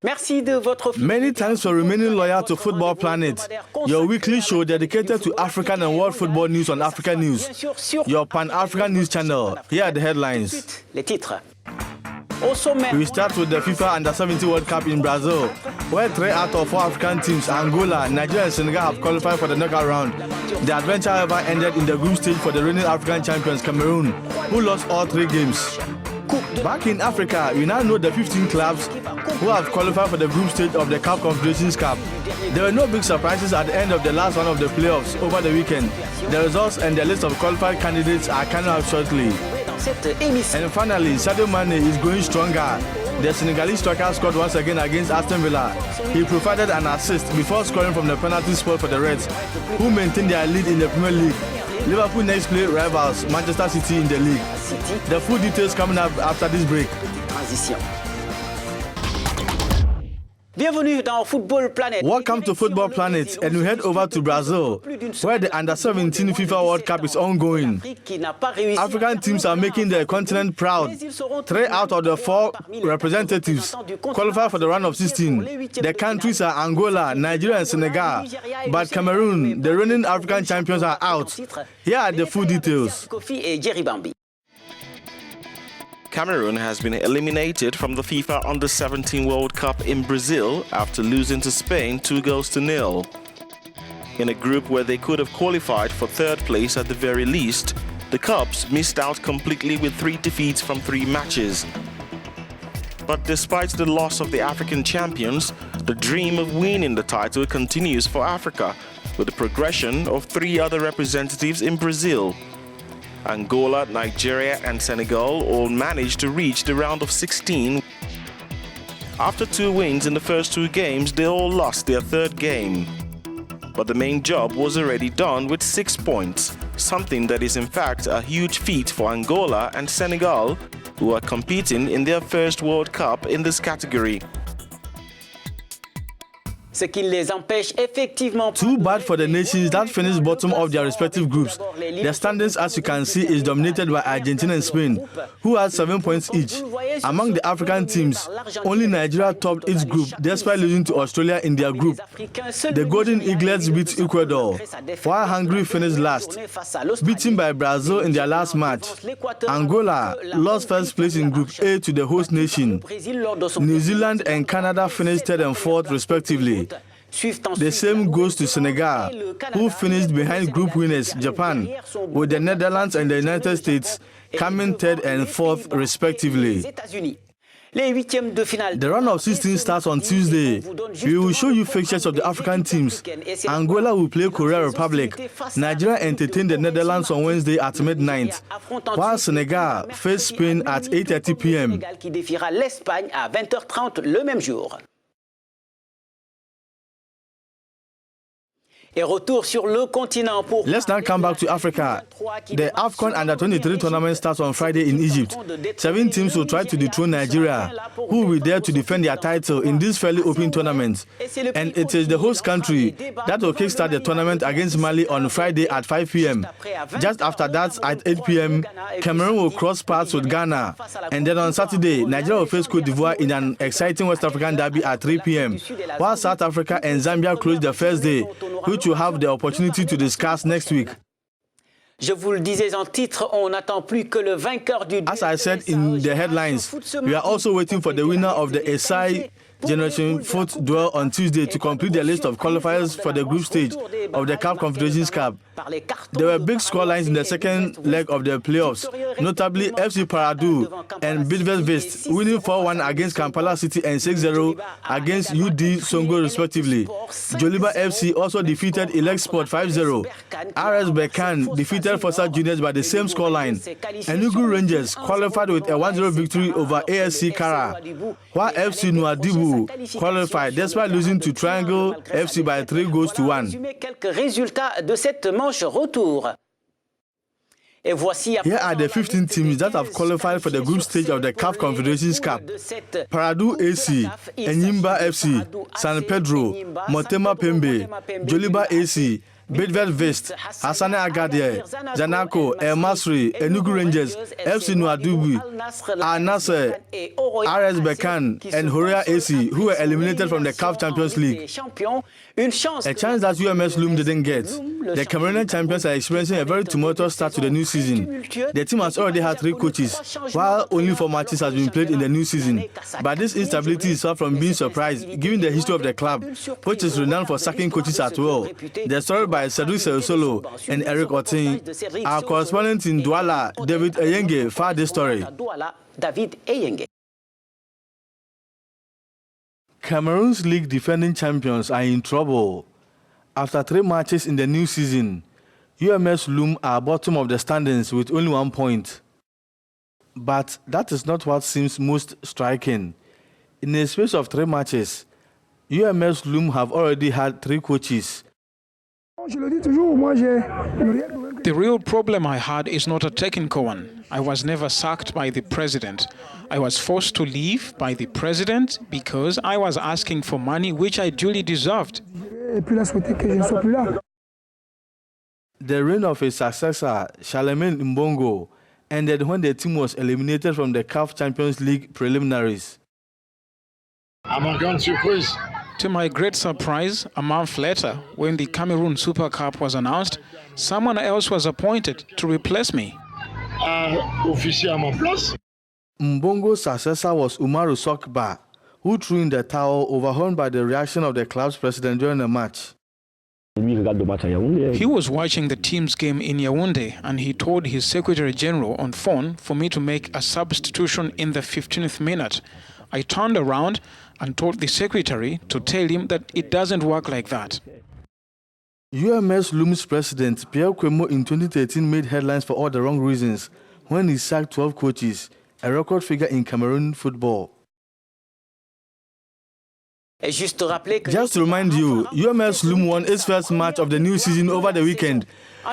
Many thanks for remaining loyal to Football Planet, your weekly show dedicated to African and world football news on Africanews, your Pan-African news channel. Here are the headlines. We start with the FIFA U17 World Cup in Brazil, where 3 out of 4 African teams, Angola, Nigeria and Senegal, have qualified for the knockout round. The adventure, however, ended in the group stage for the reigning African champions, Cameroon, who lost all 3 games. Back in Africa, we now know the 15 clubs who have qualified for the group stage of the CAF Confederations Cup. There were no big surprises at the end of the last round of the playoffs over the weekend. The results and the list of qualified candidates are coming out shortly. And finally, Sadio Mane is going stronger. The Senegalese striker scored once again against Aston Villa. He provided an assist before scoring from the penalty spot for the Reds, who maintain their lead in the Premier League. Liverpool next play rivals Manchester City in the league. The full details coming up after this break. Welcome to Football Planet, and we head over to Brazil, where the Under-17 FIFA World Cup is ongoing. African teams are making their continent proud. 3 out of the 4 representatives qualify for the round of 16. The countries are Angola, Nigeria and Senegal, but Cameroon, the reigning African champions, are out. Here are the full details. Cameroon has been eliminated from the FIFA Under-17 World Cup in Brazil after losing to Spain 2-0. In a group where they could have qualified for 3rd place at the very least, the Cubs missed out completely with 3 defeats from 3 matches. But despite the loss of the African champions, the dream of winning the title continues for Africa, with the progression of 3 other representatives in Brazil. Angola, Nigeria and Senegal all managed to reach the round of 16. After 2 wins in the first 2 games, they all lost their 3rd game. But the main job was already done with 6 points, something that is in fact a huge feat for Angola and Senegal, who are competing in their first World Cup in this category. Too bad for the nations that finished bottom of their respective groups. The standings, as you can see, is dominated by Argentina and Spain, who had 7 points each. Among the African teams, only Nigeria topped its group despite losing to Australia in their group. The Golden Eaglets beat Ecuador, while Hungary finished last, beaten by Brazil in their last match. Angola lost 1st place in Group A to the host nation. New Zealand and Canada finished 3rd and 4th respectively. The same goes to Senegal, who finished behind group winners Japan, with the Netherlands and the United States coming 3rd and 4th respectively. The round of 16 starts on Tuesday. We will show you fixtures of the African teams. Angola will play Korea Republic. Nigeria entertain the Netherlands on Wednesday at midnight, while Senegal face Spain at 8:30 p.m. Let's now come back to Africa. The AFCON Under-23 tournament starts on Friday in Egypt. 7 teams will try to dethrone Nigeria, who will dare to defend their title in this fairly open tournament. And it is the host country that will kickstart the tournament against Mali on Friday at 5 p.m. Just after that, at 8 p.m., Cameroon will cross paths with Ghana. And then on Saturday, Nigeria will face Cote d'Ivoire in an exciting West African derby at 3 p.m., while South Africa and Zambia close the first day, which will have the opportunity to discuss next week. As I said in the headlines, we are also waiting for the winner of the ESAE-Generation fourth duel on Tuesday to complete the list of qualifiers for the group stage of the CAF Confederations Cup. There were big scorelines in the second leg of the playoffs, notably FC Paradu and Bidvest winning 4-1 against Kampala City and 6-0 against UD Songo respectively. Joliba FC also defeated Elect Sport 5-0. RS Berkane defeated Fossa Juniors by the same scoreline. Enugu Rangers qualified with a 1-0 victory over ASC Kara, while FC Nouadhibou qualified despite losing to Triangle FC by 3-1. Here are the 15 teams that have qualified for the group stage of the CAF Confederations Cup. Paradu AC, Enyimba FC, San Pedro, Motema Pembe, Joliba AC, Bidvest Vist, Hassane Agadir, Zanaco, El Masri, Enugu Rangers, FC Nouadhibou, Al Nassr, RS Berkane, and Horea AC, who were eliminated from the CAF Champions League. A chance that UMS Loom didn't get. The Cameroonian champions are experiencing a very tumultuous start to the new season. The team has already had 3 coaches, while only 4 matches have been played in the new season. But this instability is far from being surprised, given the history of the club, which is renowned for sacking coaches at will. The story by Cedric Solo and Eric Otin. Our correspondent in Douala, David Eyenge, filed this story. Cameroon's league defending champions are in trouble. After 3 matches in the new season, UMS Loom are bottom of the standings with only 1 point. But that is not what seems most striking. In the space of 3 matches, UMS Loom have already had 3 coaches. The real problem I had is not a technical one. I was never sacked by the president. I was forced to leave by the president because I was asking for money which I duly deserved. The reign of his successor, Charlemagne Mbongo, ended when the team was eliminated from the CAF Champions League preliminaries. To my great surprise, a month later, when the Cameroon Super Cup was announced, someone else was appointed to replace me. Mbongo's successor was Umaru Sokba, who threw in the towel, overwhelmed by the reaction of the club's president during the match. He was watching the team's game in Yaoundé and he told his Secretary General on phone for me to make a substitution in the 15th minute. I turned around and told the secretary to tell him that it doesn't work like that. UMS Loom's president, Pierre Kwemo, in 2013 made headlines for all the wrong reasons when he sacked 12 coaches, a record figure in Cameroon football. Just to remind you, UMS Loom won its first match of the new season over the weekend.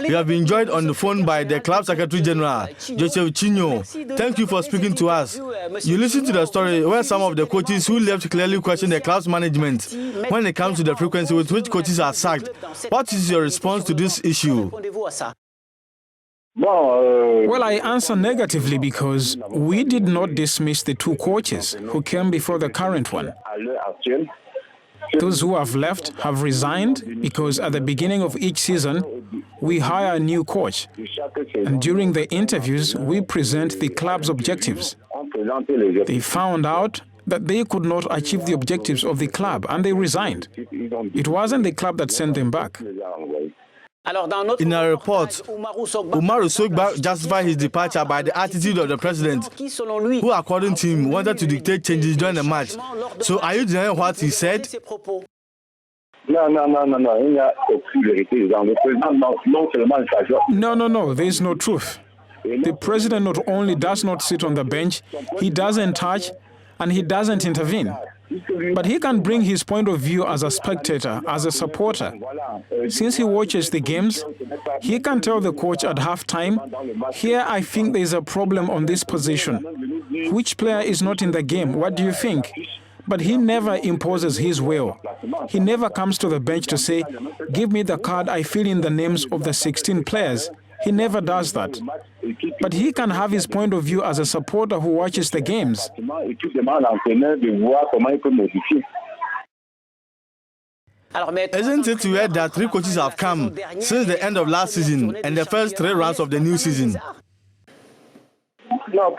We have been joined on the phone by the club secretary general, Joseph Chinyo. Thank you for speaking to us. You listened to the story where some of the coaches who left clearly question the club's management when it comes to the frequency with which coaches are sacked. What is your response to this issue? Well, I answer negatively because we did not dismiss the 2 coaches who came before the current one. Those who have left have resigned because at the beginning of each season, we hire a new coach. And during the interviews, we present the club's objectives. They found out that they could not achieve the objectives of the club and they resigned. It wasn't the club that sent them back. In a report, Umaru Sokba justified his departure by the attitude of the president, who according to him wanted to dictate changes during the match. So are you denying what he said? No, there is no truth. The president not only does not sit on the bench, he doesn't touch and he doesn't intervene. But he can bring his point of view as a spectator, as a supporter. Since he watches the games, he can tell the coach at halftime, here I think there is a problem on this position. Which player is not in the game? What do you think? But he never imposes his will. He never comes to the bench to say, give me the card, I fill in the names of the 16 players. He never does that. But he can have his point of view as a supporter who watches the games. Isn't it weird that 3 coaches have come since the end of last season and the first 3 rounds of the new season? No,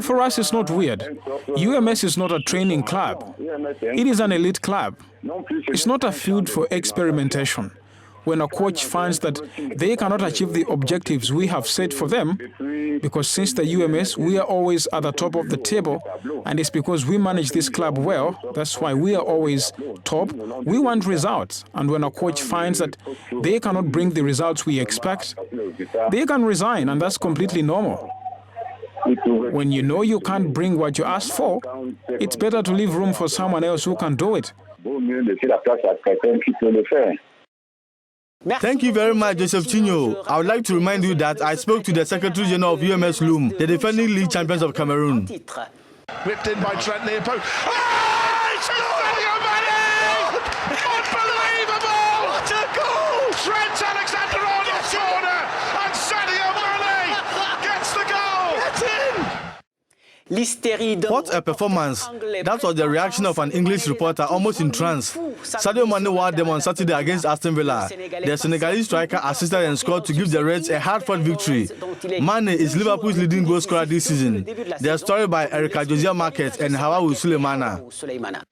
for us it's not weird. UMS is not a training club. It is an elite club. It's not a field for experimentation. When a coach finds that they cannot achieve the objectives we have set for them, because since the UMS, we are always at the top of the table, and it's because we manage this club well, that's why we are always top. We want results, and when a coach finds that they cannot bring the results we expect, they can resign, and that's completely normal. When you know you can't bring what you asked for, it's better to leave room for someone else who can do it. Thank you very much, Joseph Chinyo. I would like to remind you that I spoke to the Secretary General of UMS Loom, the defending league champions of Cameroon. Whipped in by Trent near post. Oh, it's Unbelievable! What a performance. That was the reaction of an English reporter almost in trance. Sadio Mane wowed them on Saturday against Aston Villa. The Senegalese striker assisted and scored to give the Reds a hard-fought victory. Mane is Liverpool's leading goal scorer this season. The story by Erica Josiah Marquez and Hawawu Suleimana.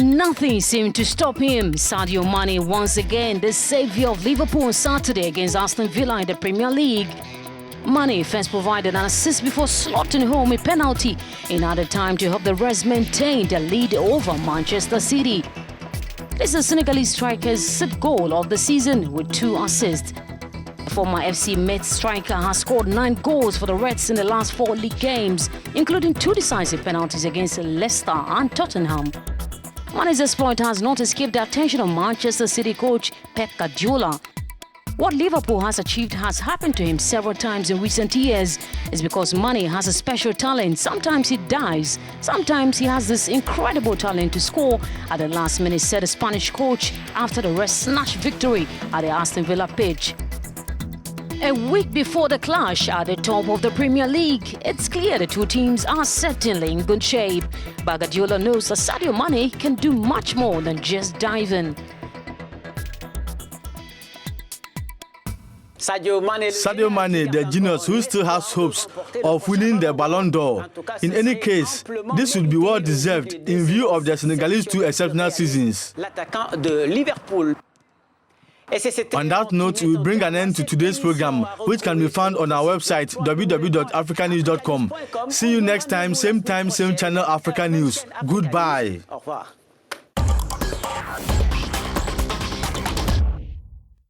Nothing seemed to stop him. Sadio Mane once again the saviour of Liverpool on Saturday against Aston Villa in the Premier League. Mane first provided an assist before slotting home a penalty in added time to help the Reds maintain the lead over Manchester City. This is Senegalese striker's 6th goal of the season with 2 assists. The former FC Metz striker has scored 9 goals for the Reds in the last 4 league games, including 2 decisive penalties against Leicester and Tottenham. Mane's exploit has not escaped the attention of Manchester City coach Pep Guardiola. What Liverpool has achieved has happened to him several times in recent years. It's because Mane has a special talent. Sometimes he dives, sometimes he has this incredible talent to score at the last minute, said the Spanish coach after the Reds snatched victory at the Aston Villa pitch. A week before the clash at the top of the Premier League, it's clear the two teams are certainly in good shape. But Guardiola knows that Sadio Mane can do much more than just diving. Sadio Mane, the genius who still has hopes of winning the Ballon d'Or. In any case, this would be well deserved in view of the Senegalese 2 exceptional seasons. On that note, we bring an end to today's program, which can be found on our website www.africanews.com. See you next time, same channel, Africa News. Goodbye.